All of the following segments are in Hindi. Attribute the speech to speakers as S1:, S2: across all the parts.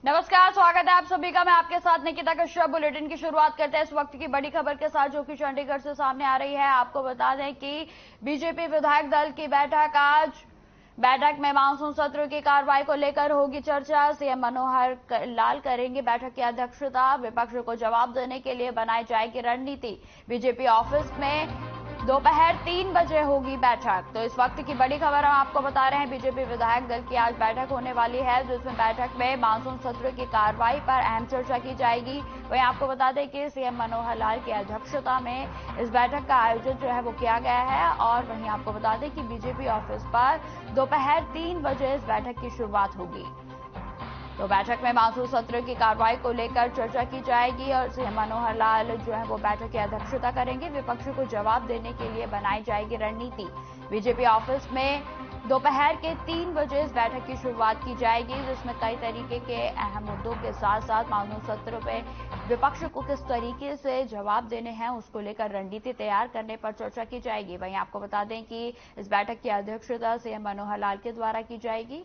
S1: नमस्कार, स्वागत है आप सभी का। मैं आपके साथ निकिता कश्यप। बुलेटिन की शुरुआत करते हैं इस वक्त की बड़ी खबर के साथ, जो कि चंडीगढ़ से सामने आ रही है। आपको बता दें कि बीजेपी विधायक दल की बैठक में मानसून सत्र की कार्रवाई को लेकर होगी चर्चा। सीएम मनोहर लाल करेंगे बैठक की अध्यक्षता। विपक्ष को जवाब देने के लिए बनाई जाएगी रणनीति। बीजेपी ऑफिस में दोपहर 3 बजे होगी बैठक। तो इस वक्त की बड़ी खबर हम आपको बता रहे हैं, बीजेपी विधायक दल की आज बैठक होने वाली है, जिसमें बैठक में मानसून सत्र की कार्रवाई पर अहम चर्चा की जाएगी। वहीं आपको बता दें कि सीएम मनोहर लाल की अध्यक्षता में इस बैठक का आयोजन जो है वो किया गया है। और वहीं आपको बता दें कि बीजेपी ऑफिस पर दोपहर 3 बजे इस बैठक की शुरुआत होगी। तो बैठक में मानसून सत्र की कार्रवाई को लेकर चर्चा की जाएगी और सीएम मनोहर लाल जो है वो बैठक की अध्यक्षता करेंगे। विपक्ष को जवाब देने के लिए बनाई जाएगी रणनीति। बीजेपी ऑफिस में दोपहर के 3 बजे इस बैठक की शुरुआत की जाएगी, जिसमें कई तरीके के अहम मुद्दों के साथ साथ मानसून सत्र पे विपक्ष को किस तरीके से जवाब देने हैं उसको लेकर रणनीति तैयार करने पर चर्चा की जाएगी। वहीं आपको बता दें कि इस बैठक की अध्यक्षता सीएम मनोहर लाल के द्वारा की जाएगी।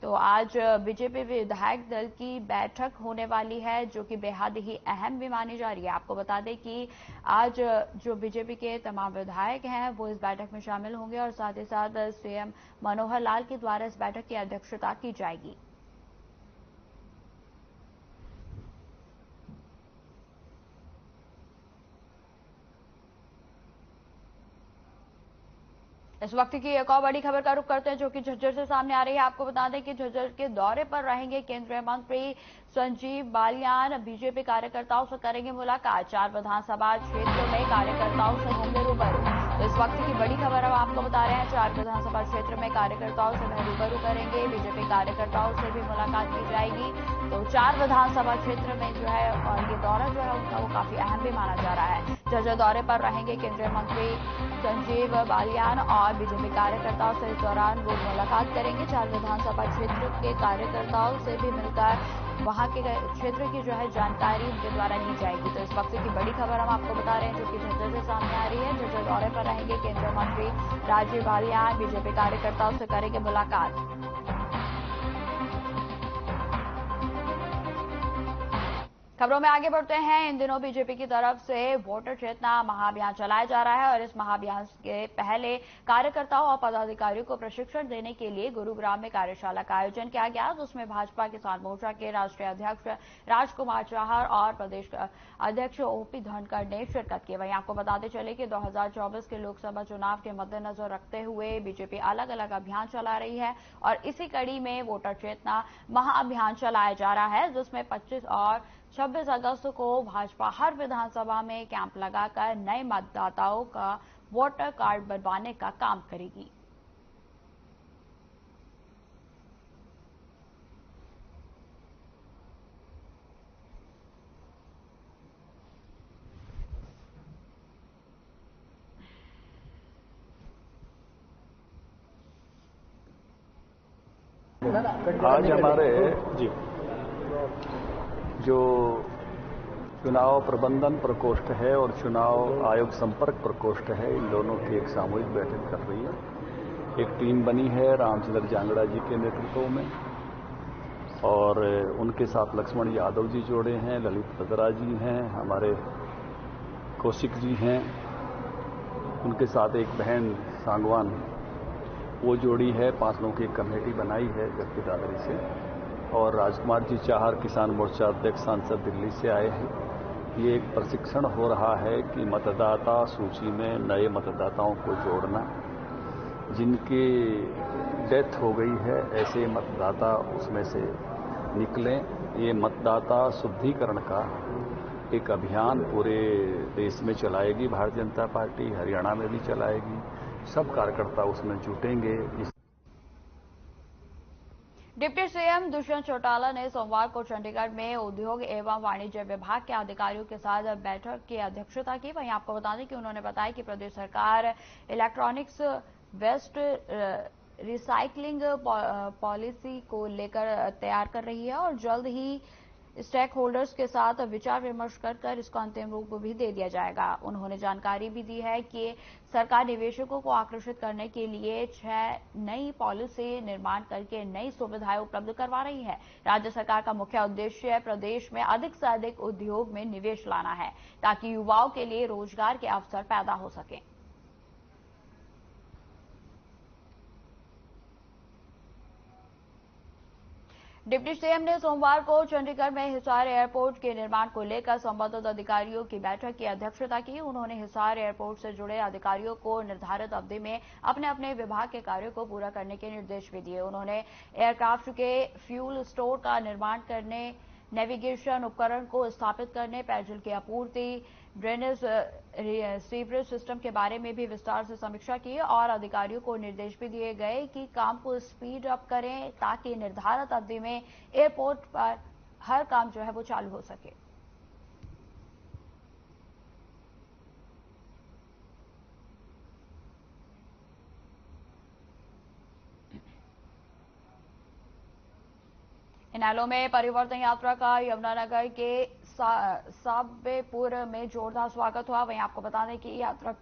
S1: तो आज बीजेपी विधायक दल की बैठक होने वाली है, जो कि बेहद ही अहम भी मानी जा रही है। आपको बता दें कि आज जो बीजेपी के तमाम विधायक हैं वो इस बैठक में शामिल होंगे और साथ ही साथ सीएम मनोहर लाल के द्वारा इस बैठक की अध्यक्षता की जाएगी। इस वक्त की एक और बड़ी खबर का रुख करते हैं, जो कि झज्जर से सामने आ रही है। आपको बता दें कि झज्जर के दौरे पर रहेंगे केंद्रीय मंत्री संजीव बालियान। बीजेपी कार्यकर्ताओं से करेंगे मुलाकात। 4 विधानसभा क्षेत्रों में कार्यकर्ताओं से होंगे रूबरू। तो इस वक्त की बड़ी खबर हम आपको बता रहे हैं, 4 विधानसभा क्षेत्र में कार्यकर्ताओं से वह रूबरू करेंगे। बीजेपी कार्यकर्ताओं से भी मुलाकात की जाएगी। तो 4 विधानसभा क्षेत्र में जो है और ये दौरा जो है उनका वो काफी अहम भी माना जा रहा है। झज्जर दौरे पर रहेंगे केंद्रीय मंत्री संजीव बालियान और बीजेपी कार्यकर्ताओं से इस दौरान वो मुलाकात करेंगे। 4 विधानसभा क्षेत्र के कार्यकर्ताओं से भी मिलकर वहां के क्षेत्र की जो है जानकारी उनके द्वारा ली जाएगी। तो इस वक्त की बड़ी खबर हम आपको बता रहे हैं, जो कि झज्जर से सामने आ रही है। झज्जर दौरे पर रहेंगे केंद्रीय मंत्री राजीव बालियान। बीजेपी कार्यकर्ताओं से करेंगे मुलाकात। खबरों में आगे बढ़ते हैं। इन दिनों बीजेपी की तरफ से वोटर चेतना महाअभियान चलाया जा रहा है और इस महाअभियान के पहले कार्यकर्ताओं और पदाधिकारियों को प्रशिक्षण देने के लिए गुरुग्राम में कार्यशाला का आयोजन किया गया, जिसमें भाजपा किसान मोर्चा के राष्ट्रीय अध्यक्ष राजकुमार चाहर और प्रदेश अध्यक्ष ओपी धनखड़ ने शिरकत की। वहीं आपको बताते चले कि 2024 के लोकसभा चुनाव के मद्देनजर रखते हुए बीजेपी अलग अलग अभियान चला रही है और इसी कड़ी में वोटर चेतना महाअभियान चलाया जा रहा है, जिसमें 25 और 26 अगस्त को भाजपा हर विधानसभा में कैंप लगाकर नए मतदाताओं का वोटर कार्ड बनवाने का काम करेगी।
S2: आज हमारे जो चुनाव प्रबंधन प्रकोष्ठ है और चुनाव आयोग संपर्क प्रकोष्ठ है, इन दोनों की एक सामूहिक बैठक कर रही है। एक टीम बनी है रामचंद्र जांगड़ा जी के नेतृत्व में और उनके साथ लक्ष्मण यादव जी जोड़े हैं, ललित बदरा जी हैं, हमारे कौशिक जी हैं, उनके साथ एक बहन सांगवान वो जोड़ी है। 5 लोगों की एक कमेटी बनाई है जगती दादरी से और राजकुमार जी चाहर किसान मोर्चा अध्यक्ष सांसद दिल्ली से आए हैं। ये एक प्रशिक्षण हो रहा है कि मतदाता सूची में नए मतदाताओं को जोड़ना, जिनकी डेथ हो गई है ऐसे मतदाता उसमें से निकलें। ये मतदाता शुद्धिकरण का एक अभियान पूरे देश में चलाएगी भारतीय जनता पार्टी, हरियाणा में भी चलाएगी। सब कार्यकर्ता उसमें जुटेंगे।
S1: डिप्टी सीएम दुष्यंत चौटाला ने सोमवार को चंडीगढ़ में उद्योग एवं वाणिज्य विभाग के अधिकारियों के साथ बैठक की अध्यक्षता की। वहीं आपको बता दें कि उन्होंने बताया कि प्रदेश सरकार इलेक्ट्रॉनिक्स वेस्ट रिसाइकलिंग पॉलिसी को लेकर तैयार कर रही है और जल्द ही स्टेक होल्डर्स के साथ विचार विमर्श कर इसको अंतिम रूप भी दे दिया जाएगा। उन्होंने जानकारी भी दी है कि सरकार निवेशकों को आकर्षित करने के लिए 6 नई पॉलिसी निर्माण करके नई सुविधाएं उपलब्ध करवा रही है। राज्य सरकार का मुख्य उद्देश्य प्रदेश में अधिक से अधिक उद्योग में निवेश लाना है, ताकि युवाओं के लिए रोजगार के अवसर पैदा हो सकें। डिप्टी सीएम ने सोमवार को चंडीगढ़ में हिसार एयरपोर्ट के निर्माण को लेकर संबंधित अधिकारियों की बैठक की अध्यक्षता की। उन्होंने हिसार एयरपोर्ट से जुड़े अधिकारियों को निर्धारित अवधि में अपने अपने विभाग के कार्यों को पूरा करने के निर्देश भी दिए। उन्होंने एयरक्राफ्ट के फ्यूल स्टोर का निर्माण करने, नेविगेशन उपकरण को स्थापित करने, पेयजल की आपूर्ति, ड्रेनेज सीवरेज सिस्टम के बारे में भी विस्तार से समीक्षा की और अधिकारियों को निर्देश भी दिए गए कि काम को स्पीड अप करें, ताकि निर्धारित अवधि में एयरपोर्ट पर हर काम जो है वो चालू हो सके। इनेलो में परिवर्तन यात्रा का यमुनानगर के साबेपुर में जोरदार स्वागत हुआ। वहीं आपको बता दें कि यात्रा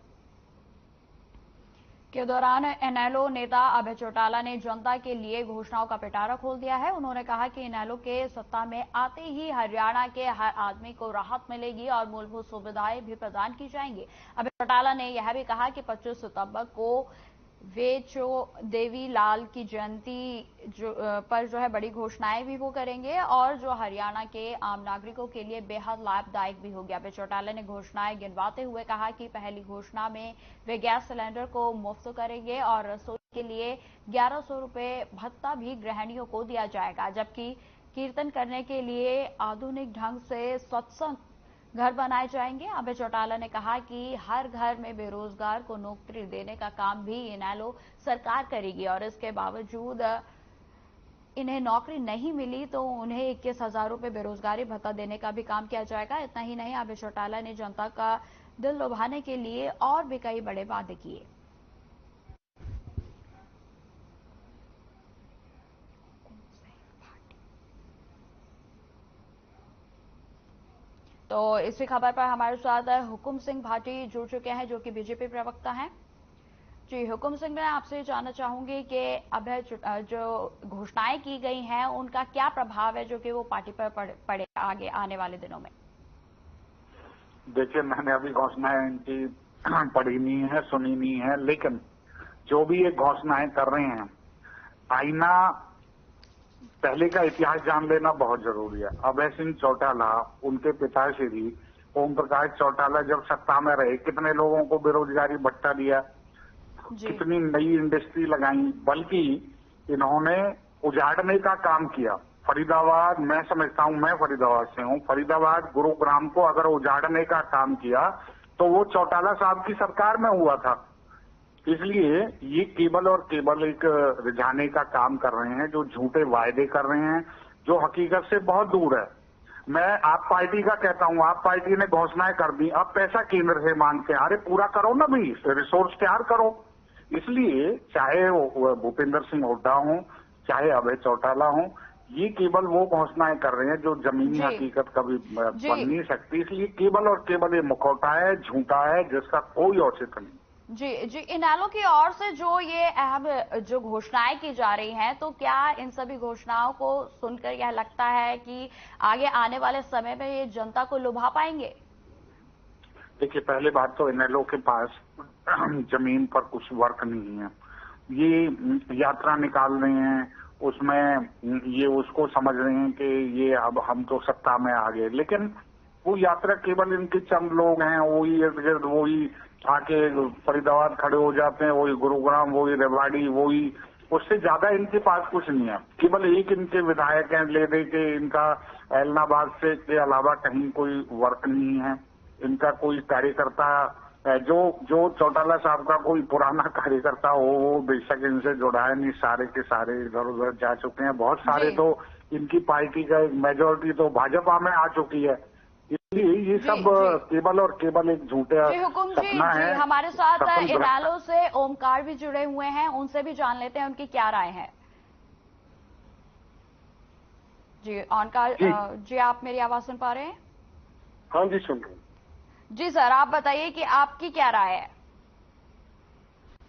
S1: के दौरान इनेलो नेता अभय चौटाला ने जनता के लिए घोषणाओं का पिटारा खोल दिया है। उन्होंने कहा कि इनेलो के सत्ता में आते ही हरियाणा के हर आदमी को राहत मिलेगी और मूलभूत सुविधाएं भी प्रदान की जाएंगी। अभय चौटाला ने यह भी कहा कि 25 सितंबर को वेचो देवी लाल की जयंती पर जो है बड़ी घोषणाएं भी वो करेंगे और जो हरियाणा के आम नागरिकों के लिए बेहद लाभदायक भी होगी। अभय चौटाला ने घोषणाएं गिनवाते हुए कहा कि पहली घोषणा में वे गैस सिलेंडर को मुफ्त करेंगे और रसोई के लिए 1100 रुपए भत्ता भी गृहिणियों को दिया जाएगा, जबकि कीर्तन करने के लिए आधुनिक ढंग से सत्संग घर बनाए जाएंगे। अभय चौटाला ने कहा कि हर घर में बेरोजगार को नौकरी देने का काम भी इनेलो सरकार करेगी और इसके बावजूद इन्हें नौकरी नहीं मिली तो उन्हें 21,000 रुपए बेरोजगारी भत्ता देने का भी काम किया जाएगा। इतना ही नहीं, अभय चौटाला ने जनता का दिल लुभाने के लिए और भी कई बड़े वादे किए। तो इसी खबर पर हमारे साथ हुकुम सिंह भाटी जुड़ चुके हैं, जो कि बीजेपी प्रवक्ता हैं। जी हुकुम सिंह, मैं आपसे जानना चाहूंगी कि अब जो घोषणाएं की गई हैं उनका क्या प्रभाव है जो कि वो पार्टी पर पड़े आगे आने वाले दिनों में?
S3: देखिए, मैंने अभी घोषणाएं इनकी पढ़ी नहीं है, सुनी नहीं है, लेकिन जो भी ये घोषणाएं कर रहे हैं, आईना पहले का इतिहास जान लेना बहुत जरूरी है। अभय सिंह चौटाला, उनके पिताश्री ओम प्रकाश चौटाला जब सत्ता में रहे, कितने लोगों को बेरोजगारी भत्ता दिया, कितनी नई इंडस्ट्री लगाई, बल्कि इन्होंने उजाड़ने का काम किया। फरीदाबाद, मैं समझता हूं, मैं फरीदाबाद से हूं, फरीदाबाद गुरुग्राम को अगर उजाड़ने का काम किया तो वो चौटाला साहब की सरकार में हुआ था। इसलिए ये केवल और केवल एक रिझाने का काम कर रहे हैं, जो झूठे वायदे कर रहे हैं, जो हकीकत से बहुत दूर है। मैं आप पार्टी का कहता हूं, आप पार्टी ने घोषणाएं कर दी, अब पैसा केंद्र से मांगते हैं, अरे पूरा करो ना भाई, रिसोर्स तैयार करो। इसलिए चाहे वो भूपेंद्र सिंह हुड्डा हो, चाहे अभय चौटाला हो, ये केवल वो घोषणाएं कर रहे हैं जो जमीनी हकीकत कभी बन नहीं सकती। इसलिए केवल और केवल ये मुखौटा है, झूठा है, जिसका कोई औचित्य नहीं।
S1: जी, इनेलो की ओर से जो ये अहम जो घोषणाएं की जा रही हैं, तो क्या इन सभी घोषणाओं को सुनकर यह लगता है कि आगे आने वाले समय में ये जनता को लुभा पाएंगे?
S3: देखिए, पहले बात तो इनेलो के पास जमीन पर कुछ वर्क नहीं है। ये यात्रा निकाल रहे हैं, उसमें ये उसको समझ रहे हैं कि ये अब हम तो सत्ता में आ गए, लेकिन वो यात्रा केवल इनके चंद लोग हैं, वही इर्द गिर्द वही आके फरीदाबाद खड़े हो जाते हैं, वही गुरुग्राम, वही रेवाड़ी, वही, उससे ज्यादा इनके पास कुछ नहीं है। केवल एक इनके विधायक हैं, ले दे के इनका एलनाबाद से के अलावा कहीं कोई वर्क नहीं है। इनका कोई कार्यकर्ता जो चौटाला साहब का कोई पुराना कार्यकर्ता हो, वो बेशक इनसे जुड़ा है नहीं, सारे के सारे इधर उधर जा चुके हैं। बहुत सारे तो इनकी पार्टी का एक मेजोरिटी तो भाजपा में आ चुकी है। इसलिए ये सब केवल और केवल एक झूठा सपना है।
S1: हमारे साथ इनेलो से ओमकार भी जुड़े हुए हैं, उनसे भी जान लेते हैं उनकी क्या राय है। जी ओंकार जी आप मेरी आवाज सुन पा रहे हैं?
S4: हाँ जी, सुन रहा हूँ।
S1: जी सर, आप बताइए कि आपकी क्या राय है?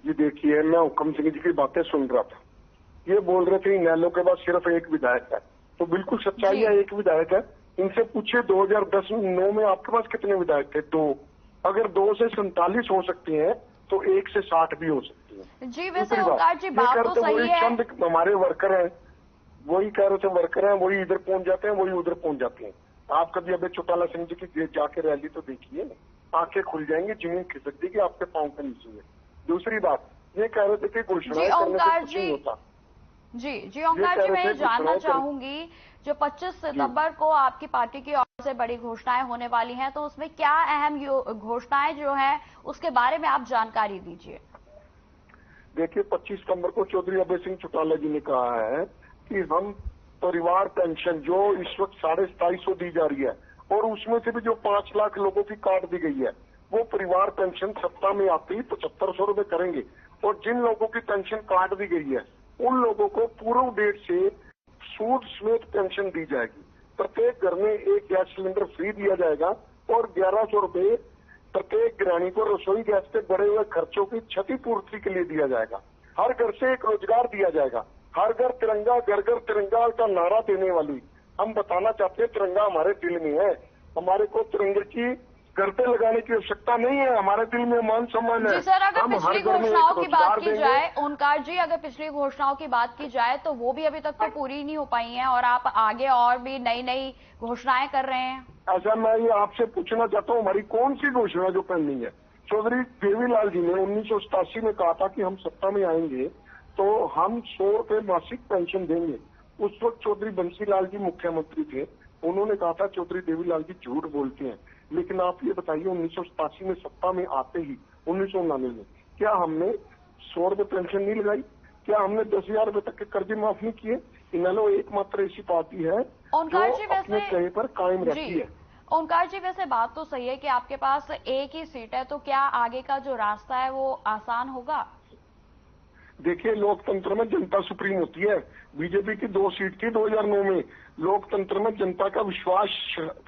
S4: जी देखिए, मैं हुक्म सिंह जी की बातें सुन रहा था। ये बोल रहे थे इनेलो के पास सिर्फ एक विधायक है, तो बिल्कुल सच्चाई है, एक विधायक है। इनसे पूछिए 2010-9 में आपके पास कितने विधायक थे? 2। अगर 2 से 47 हो सकती हैं तो 1 से 60 भी हो सकती हैं।
S1: जी वैसे ओंकार जी बात तो सही है।
S4: चंद हमारे वर्कर हैं, वही कह रहे थे वर्कर हैं, वही इधर पहुंच जाते हैं, वही उधर पहुंच जाते हैं। आप कभी अभी चौटाला सिंह जी की जाके रैली तो देखिए, आंखें खुल जाएंगी, जमीन खिसक देगी आपके पांव के नीचे में। दूसरी बात, ये कह रहे थे कि घोषणाएं करने से कुछ नहीं होता।
S1: जी ओंकार जी, मैं ये जानना चाहूंगी जो 25 सितंबर को आपकी पार्टी की ओर से बड़ी घोषणाएं होने वाली हैं, तो उसमें क्या अहम घोषणाएं जो हैं उसके बारे में आप जानकारी दीजिए।
S4: देखिए 25 सितंबर को चौधरी अभय सिंह चौटाला जी ने कहा है कि हम परिवार पेंशन जो इस वक्त 2750 दी जा रही है, और उसमें से भी जो 5 लाख लोगों की काट दी गई है, वो परिवार पेंशन सत्ता में आते ही 7500 रुपए करेंगे। और जिन लोगों की पेंशन काट दी गई है उन लोगों को पूर्व डेट से सूद समेत पेंशन दी जाएगी। प्रत्येक घर में एक गैस सिलेंडर फ्री दिया जाएगा और 1100 रुपए प्रत्येक गृहिणी को रसोई गैस के बढ़े हुए खर्चों की क्षतिपूर्ति के लिए दिया जाएगा। हर घर से एक रोजगार दिया जाएगा। हर घर तिरंगा, घर घर तिरंगा का नारा देने वाली हम बताना चाहते हैं, तिरंगा हमारे दिल में है। हमारे को तिरंगे की घर पे लगाने की आवश्यकता नहीं है, हमारे दिल में मान सम्मान है।
S1: जी सर, अगर पिछली घोषणाओं की बात की जाए ओंकार जी, अगर पिछली घोषणाओं की बात की जाए तो वो भी अभी तक तो पूरी नहीं हो पाई हैं और आप आगे और भी नई नई घोषणाएं कर रहे हैं।
S4: ऐसा मैं ये आपसे पूछना चाहता हूँ, हमारी कौन सी घोषणा जो पेंडिंग है? चौधरी देवीलाल जी ने 1987 में कहा था कि हम सत्ता में आएंगे तो हम 100 रुपए मासिक पेंशन देंगे। उस वक्त चौधरी बंसीलाल जी मुख्यमंत्री थे, उन्होंने कहा था चौधरी देवीलाल जी झूठ बोलते हैं। लेकिन आप ये बताइए 1987 में सत्ता में आते ही 1999 में क्या हमने 100 रुपए पेंशन नहीं लगाई? क्या हमने 10,000 रुपए तक के कर्जे माफ नहीं किए? इनेलो एकमात्र ऐसी पार्टी है जो अपने कहे पर कायम रहती है।
S1: ओंकार जी वैसे बात तो सही है कि आपके पास एक ही सीट है, तो क्या आगे का जो रास्ता है वो आसान होगा?
S4: देखिए लोकतंत्र में जनता सुप्रीम होती है। बीजेपी की 2 सीट थी 2009 में। लोकतंत्र में जनता का विश्वास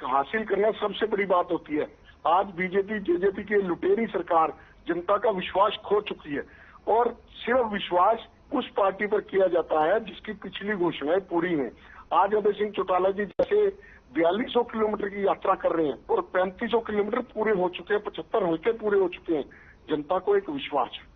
S4: हासिल करना सबसे बड़ी बात होती है। आज बीजेपी जेजेपी की लुटेरी सरकार जनता का विश्वास खो चुकी है, और सिर्फ विश्वास उस पार्टी पर किया जाता है जिसकी पिछली घोषणाएं पूरी हैं। आज अभय सिंह चौटाला जी जैसे 4200 किलोमीटर की यात्रा कर रहे हैं और 3500 किलोमीटर पूरे हो चुके हैं, 75 होते पूरे हो चुके हैं। जनता को एक विश्वास है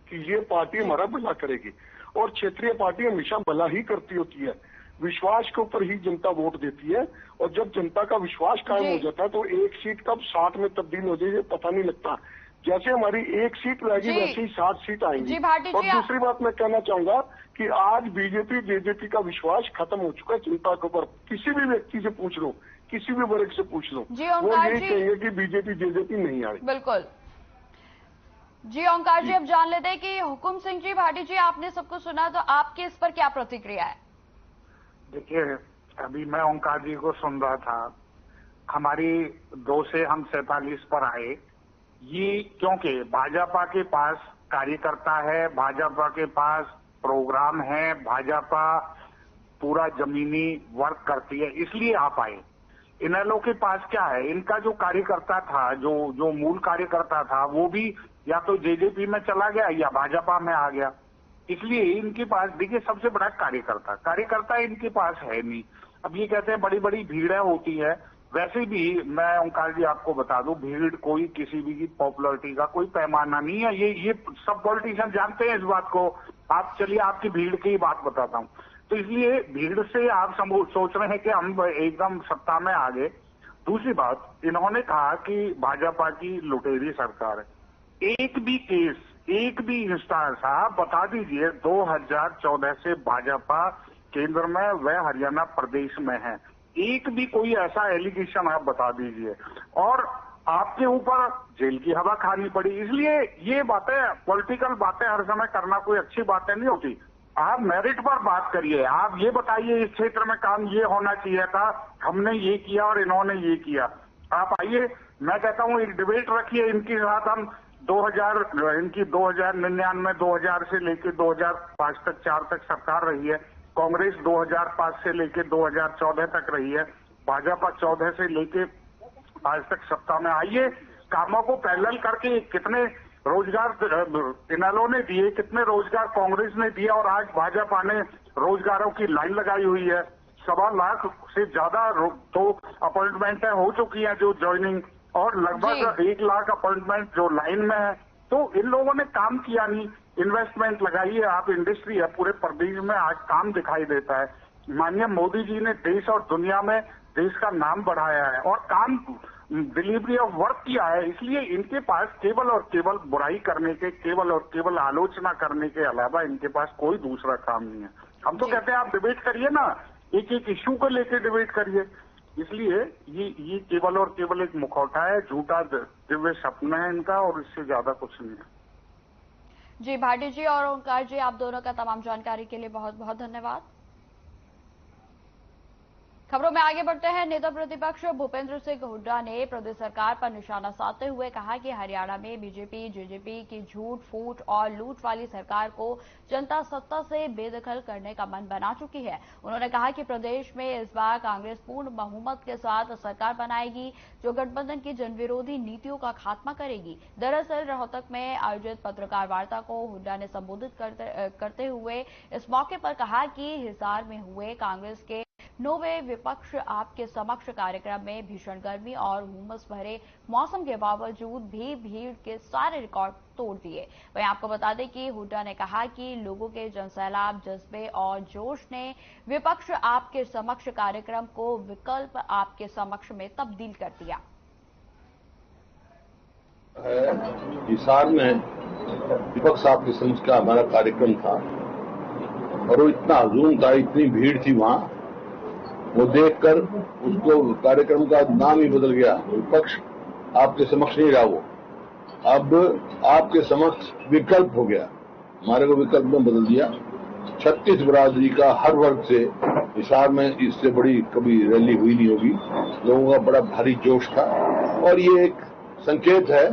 S4: कि ये पार्टी हमारा भला करेगी, और क्षेत्रीय पार्टी हमेशा भला ही करती होती है। विश्वास के ऊपर ही जनता वोट देती है, और जब जनता का विश्वास कायम हो जाता है तो एक सीट कब 60 में तब्दील हो जाए पता नहीं लगता। जैसे हमारी एक सीट रहेगी वैसे ही 60 सीट आएंगी। और दूसरी बात मैं कहना चाहूंगा कि आज बीजेपी जेजेपी का विश्वास खत्म हो चुका है जनता के ऊपर। किसी भी व्यक्ति से पूछ लो, किसी भी वर्ग से पूछ लो, वो यही कहेंगे कि बीजेपी जेजेपी नहीं आई।
S1: बिल्कुल जी ओंकार जी, अब जान लेते हैं कि हुकुम सिंह जी भाटी जी, आपने सब कुछ सुना, तो आपकी इस पर क्या प्रतिक्रिया है?
S3: देखिए अभी मैं ओंकार जी को सुन रहा था, हमारी 2 से हम 47 पर आए, ये क्योंकि भाजपा के पास कार्यकर्ता है, भाजपा के पास प्रोग्राम है, भाजपा पूरा जमीनी वर्क करती है, इसलिए आप आए। इनेलो के पास क्या है? इनका जो कार्यकर्ता था, जो मूल कार्यकर्ता था, वो भी या तो जेजेपी में चला गया या भाजपा में आ गया। इसलिए इनके पास देखिए सबसे बड़ा कार्यकर्ता इनके पास है नहीं। अब ये कहते हैं बड़ी बड़ी भीड़ें होती है, वैसे भी मैं ओंकार जी आपको बता दूं, भीड़ कोई किसी भी की पॉपुलरिटी का कोई पैमाना नहीं है। ये सब पॉलिटिशियन जानते हैं इस बात को। आप चलिए आपकी भीड़ की बात बताता हूं। तो इसलिए भीड़ से आप सोच रहे हैं कि हम एकदम सत्ता में आ गए। दूसरी बात, इन्होंने कहा कि भाजपा की लुटेरी सरकार है। एक भी केस, एक भी इंस्टांस आप बता दीजिए 2014 से भाजपा केंद्र में व हरियाणा प्रदेश में है, एक भी कोई ऐसा एलिगेशन आप बता दीजिए, और आपके ऊपर जेल की हवा खानी पड़ी। इसलिए ये बातें, पॉलिटिकल बातें हर समय करना कोई अच्छी बातें नहीं होती। आप मेरिट पर बात करिए, आप ये बताइए इस क्षेत्र में काम ये होना चाहिए था, हमने ये किया और इन्होंने ये किया। आप आइए, मैं कहता हूँ एक डिबेट रखिए इनके साथ। हम 2099 2000 से लेकर 2005 तक 4 तक सरकार रही है, कांग्रेस 2005 से लेके 2014 तक रही है, भाजपा 14 से लेके आज तक सत्ता में आई है। कामों को पैरेलल करके कितने रोजगार इनेलो ने दिए, कितने रोजगार कांग्रेस ने दिया, और आज भाजपा ने रोजगारों की लाइन लगाई हुई है। 1.25 लाख से ज्यादा तो अपॉइंटमेंटें हो चुकी हैं जो ज्वाइनिंग, और लगभग 1 लाख अपॉइंटमेंट जो लाइन में है। तो इन लोगों ने काम किया नहीं, इन्वेस्टमेंट लगाई है। आप इंडस्ट्री है पूरे प्रदेश में, आज काम दिखाई देता है। माननीय मोदी जी ने देश और दुनिया में देश का नाम बढ़ाया है और काम डिलीवरी ऑफ वर्क किया है। इसलिए इनके पास केवल और केवल बुराई करने के, केवल और केवल आलोचना करने के अलावा इनके पास कोई दूसरा काम नहीं है। हम तो कहते हैं आप डिबेट करिए ना, एक एक इश्यू को लेकर डिबेट करिए। इसलिए ये केवल और केवल एक मुखौटा है, झूठा दिव्य सपना है इनका, और इससे ज्यादा कुछ नहीं है।
S1: जी भाटी जी और ओंकार जी, आप दोनों का तमाम जानकारी के लिए बहुत बहुत धन्यवाद। खबरों में आगे बढ़ते हैं। नेता प्रतिपक्ष भूपेंद्र सिंह हुड्डा ने प्रदेश सरकार पर निशाना साधते हुए कहा कि हरियाणा में बीजेपी जेजेपी की झूठ फूट और लूट वाली सरकार को जनता सत्ता से बेदखल करने का मन बना चुकी है। उन्होंने कहा कि प्रदेश में इस बार कांग्रेस पूर्ण बहुमत के साथ सरकार बनाएगी जो गठबंधन की जनविरोधी नीतियों का खात्मा करेगी। दरअसल रोहतक में आयोजित पत्रकार वार्ता को हुड्डा ने संबोधित करते हुए इस मौके पर कहा कि हिसार में हुए कांग्रेस के 9वें विपक्ष आपके समक्ष कार्यक्रम में भीषण गर्मी और हुमस भरे मौसम के बावजूद भी भीड़ के सारे रिकॉर्ड तोड़ दिए। वहीं आपको बता दें कि हुड्डा ने कहा कि लोगों के जनसैलाब, जज्बे और जोश ने विपक्ष आपके समक्ष कार्यक्रम को विकल्प आपके समक्ष में तब्दील कर दिया।
S5: हिसार में विपक्ष आपके समक्ष का हमारा कार्यक्रम था और वो इतना हजूम था, इतनी भीड़ थी वहां, वो देखकर उसको कार्यक्रम का नाम ही बदल गया। विपक्ष आपके समक्ष नहीं रहा, वो अब आपके समक्ष विकल्प हो गया। हमारे को विकल्प में बदल दिया। 36 बिरादरी का हर वर्ग से हिसार में इससे बड़ी कभी रैली हुई नहीं होगी। लोगों का बड़ा भारी जोश था और ये एक संकेत है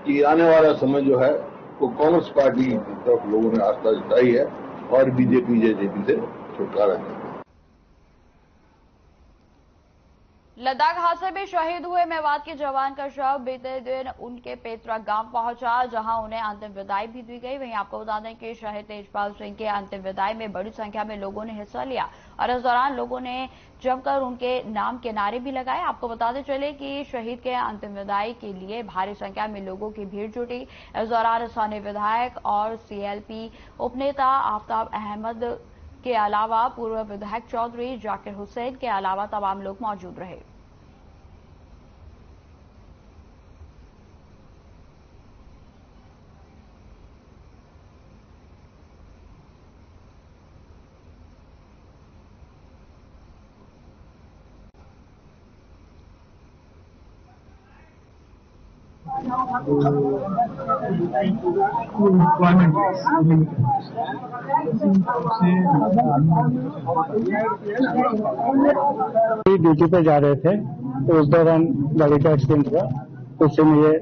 S5: कि आने वाला समय जो है वो कांग्रेस पार्टी की तरफ लोगों ने आस्था जताई है और बीजेपी जेजेपी से छुटकारा है।
S1: लद्दाख हादसे में शहीद हुए मेवात के जवान का शव बीते दिन उनके पेतरा गांव पहुंचा, जहां उन्हें अंतिम विदाई भी दी गई। वहीं आपको बता दें कि शहीद तेजपाल सिंह के अंतिम विदाई में बड़ी संख्या में लोगों ने हिस्सा लिया और इस दौरान लोगों ने जमकर उनके नाम के नारे भी लगाए। आपको बताते चले कि शहीद के अंतिम विदाई के लिए भारी संख्या में लोगों की भीड़ जुटी। इस दौरान स्थानीय विधायक और सीएलपी उपनेता आफ्ताब अहमद के अलावा पूर्व विधायक चौधरी जाकिर हुसैन के अलावा तमाम लोग मौजूद रहे।
S6: ड्यूटी पे जा रहे थे तो उस दौरान गाड़ी का एक्सीडेंट हुआ, उससे मुझे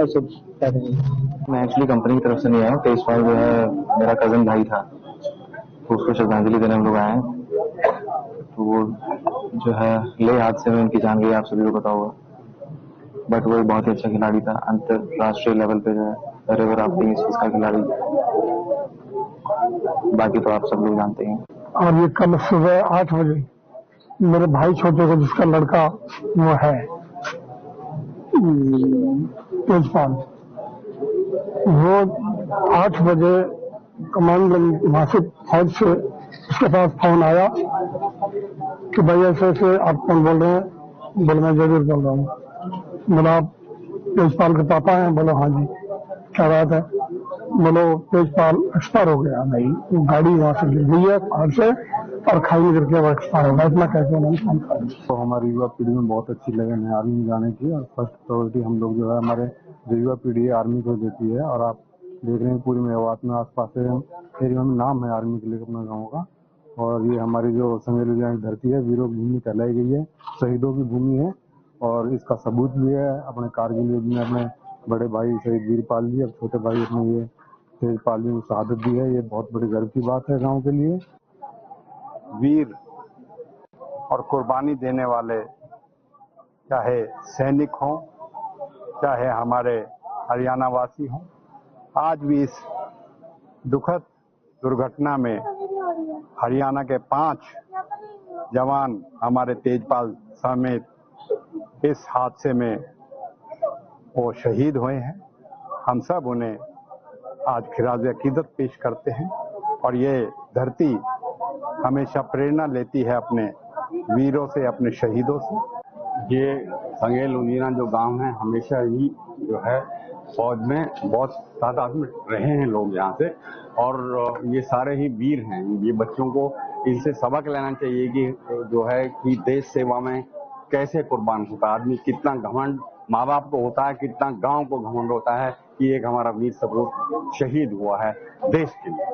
S6: ऐसे
S7: मैं एक्चुअली कंपनी की तरफ से नहीं आया। तेजपाल जो है मेरा कजन भाई था, तो उसको श्रद्धांजलि देने हम लोग आए हैं। तो वो जो है ले हादसे में उनकी जान गई, आप सभी को पता होगा। बट वो एक बहुत ही अच्छा खिलाड़ी था। अंतरराष्ट्रीय लेवल पे जो है रिवर राफ्टिंग इस चीज का खिलाड़ी, बाकी तो आप सब लोग जानते हैं।
S6: और ये कल सुबह 8 बजे मेरे भाई छोटे को, जिसका लड़का वो है तेजपाल, वो 8 बजे कमांड वहां से फौज से उसके पास फोन आया कि भाई ऐसे ऐसे आप कौन बोल रहे हैं? बोले मैं जरूर बोल रहा हूँ। बोला आप तेजपाल के पापा हैं? बोलो हाँ जी। क्या बात है? बोलो तेजपाल एक्सपायर हो गया। नहीं, वो गाड़ी वहां से ले गई है पहाड़ से और खाई में गिर के वो एक्सपायर हो गया। इतना कहते हैं।
S8: तो हमारी युवा पीढ़ी में बहुत अच्छी लगन है आर्मी में जाने की, और फर्स्ट प्रायोरिटी हम लोग जो है हमारे जो युवा पीढ़ी है आर्मी को देती है। और आप देख रहे हैं पूरी मेवात में आसपास से एरिया में नाम है आर्मी के लिए अपने गाँव का। और ये हमारी जो संगेली की धरती है, वीरों की भूमि कहलाई गई है, शहीदों की भूमि है। और इसका सबूत भी है अपने कारगिल युद्ध में अपने बड़े भाई शहीद वीरपाल जी और छोटे भाई अपने ये तेजपाल जी को शहादत दी है। ये बहुत बड़ी गर्व की बात है गांव के लिए। वीर और कुर्बानी देने वाले, चाहे सैनिक हों, चाहे हमारे हरियाणा वासी हों, आज भी इस दुखद दुर्घटना में हरियाणा के 5 जवान हमारे तेजपाल समेत इस हादसे में वो शहीद हुए हैं। हम सब उन्हें आज खिराज अकीदत पेश करते हैं और ये धरती हमेशा प्रेरणा लेती है अपने वीरों से, अपने शहीदों से। ये संगेल उंगीना जो गांव है, हमेशा ही जो है फौज में बहुत तादाद में रहे हैं लोग यहाँ से, और ये सारे ही वीर हैं। ये बच्चों को इनसे सबक लेना चाहिए कि जो है कि देश सेवा में कैसे कुर्बान होता है आदमी, कितना घमंड माँ बाप को होता है, कितना गांव को घमंड होता है कि एक हमारा वीर सपूत शहीद हुआ है देश के लिए।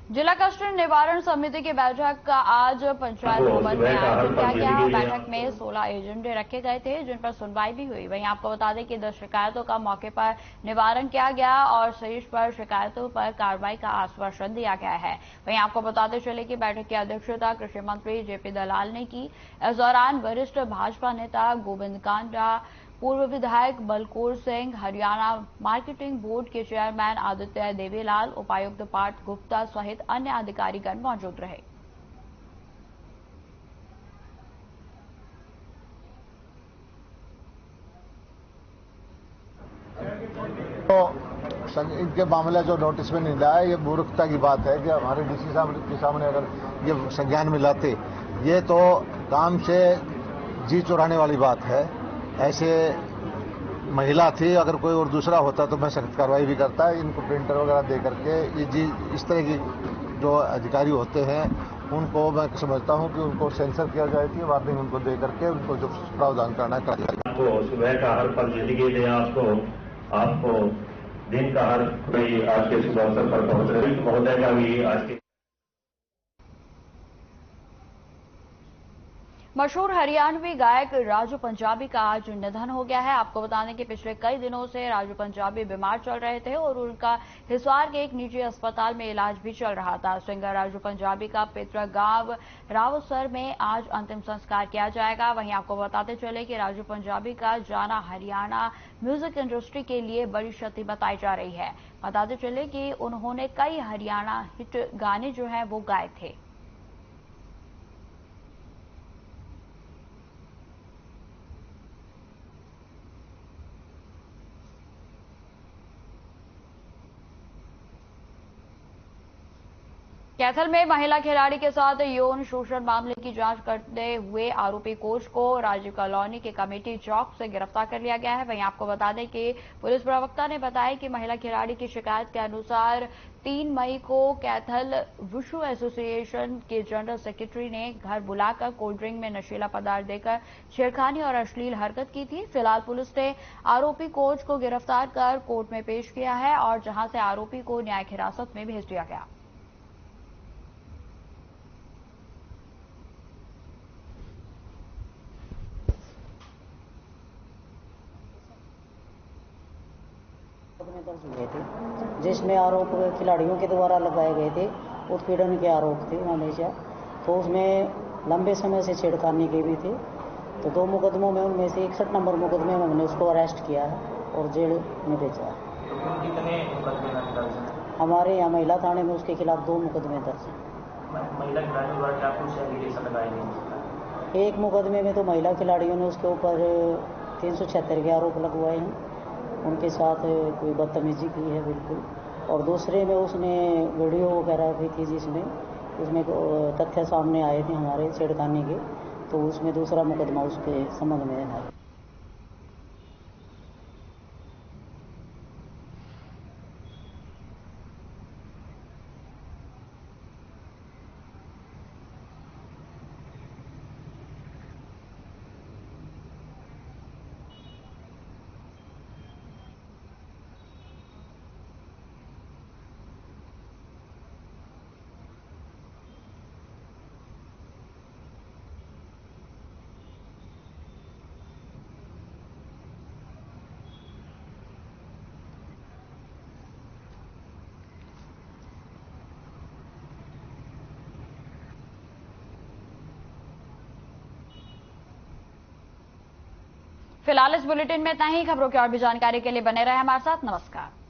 S1: जिला कष्ट निवारण समिति की बैठक का आज पंचायत भवन में आयोजन किया गया। बैठक में 16 एजेंडे रखे गए थे, जिन पर सुनवाई भी हुई। वहीं आपको बता दें कि 10 शिकायतों का मौके पर निवारण किया गया और शेष पर शिकायतों पर कार्रवाई का आश्वासन दिया गया है। वहीं आपको बताते चले कि बैठक की अध्यक्षता कृषि मंत्री जेपी दलाल ने की। इस दौरान वरिष्ठ भाजपा नेता गोविंद कांडा, पूर्व विधायक बलकौर सिंह, हरियाणा मार्केटिंग बोर्ड के चेयरमैन आदित्य देवीलाल, उपायुक्त पार्थ गुप्ता सहित अन्य अधिकारीगण मौजूद रहे।
S9: तो इनके मामले जो नोटिस में नहीं लाया, ये मूर्खता की बात है कि हमारे डीसी साहब के सामने अगर ये संज्ञान में लाते, ये तो काम से जी चुराने वाली बात है। ऐसे महिला थी, अगर कोई और दूसरा होता तो मैं सख्त कार्रवाई भी करता। इनको प्रिंटर वगैरह दे करके ये जी इस तरह की जो अधिकारी होते हैं उनको मैं समझता हूं कि उनको सेंसर किया जाए थी, वार्निंग उनको दे करके उनको जो प्रावधान करना है।
S10: आपको सुबह का हर पल जिंदगी में आपको दिन का हर कोई आज के शुभ अवसर पर पहुंच रही महोदय का भी आज के
S1: मशहूर हरियाणवी गायक राजू पंजाबी का आज निधन हो गया है। आपको बता दें कि पिछले कई दिनों से राजू पंजाबी बीमार चल रहे थे और उनका हिसार के एक निजी अस्पताल में इलाज भी चल रहा था। सिंगर राजू पंजाबी का पितृगांव रावसर में आज अंतिम संस्कार किया जाएगा। वहीं आपको बताते चले कि राजू पंजाबी का जाना हरियाणा म्यूजिक इंडस्ट्री के लिए बड़ी क्षति बताई जा रही है। बताते चले कि उन्होंने कई हरियाणा हिट गाने जो है वो गाए थे। कैथल में महिला खिलाड़ी के साथ यौन शोषण मामले की जांच करते हुए आरोपी कोच को राजीव कॉलोनी के कमेटी चौक से गिरफ्तार कर लिया गया है। वहीं आपको बता दें कि पुलिस प्रवक्ता ने बताया कि महिला खिलाड़ी की शिकायत के अनुसार 3 मई को कैथल वुशु एसोसिएशन के जनरल सेक्रेटरी ने घर बुलाकर कोल्ड ड्रिंक में नशीला पदार्थ देकर छेड़खानी और अश्लील हरकत की थी। फिलहाल पुलिस ने आरोपी कोच को गिरफ्तार कर कोर्ट में पेश किया है और जहां से आरोपी को न्यायिक हिरासत में भेज दिया गया।
S11: दर्ज हुए थे जिसमें आरोप खिलाड़ियों के द्वारा लगाए गए थे, उत्पीड़न के आरोप थे हमेशा। तो उसमें लंबे समय से छेड़खानी के भी थे। तो 2 मुकदमों में उनमें से 61 नंबर मुकदमे में हमने उसको अरेस्ट किया है और जेल में भेजा है। हमारे यहाँ महिला थाने में उसके खिलाफ 2 मुकदमे दर्ज हैं।
S10: महिला खिलाड़ियों द्वारा क्या कुछ एलिगेशन लगाए गए?
S11: एक मुकदमे में तो महिला खिलाड़ियों ने उसके ऊपर 376 के आरोप लगवाए हैं, उनके साथ कोई बदतमीजी की है बिल्कुल। और दूसरे में उसने वीडियो वगैरह भी थी जिसमें उसमें तथ्य सामने आए थे हमारे छेड़खानी के, तो उसमें दूसरा मुकदमा उसके संबंध में है।
S1: फिलहाल इस बुलेटिन में इतना ही। खबरों की और भी जानकारी के लिए बने रहे हमारे साथ। नमस्कार।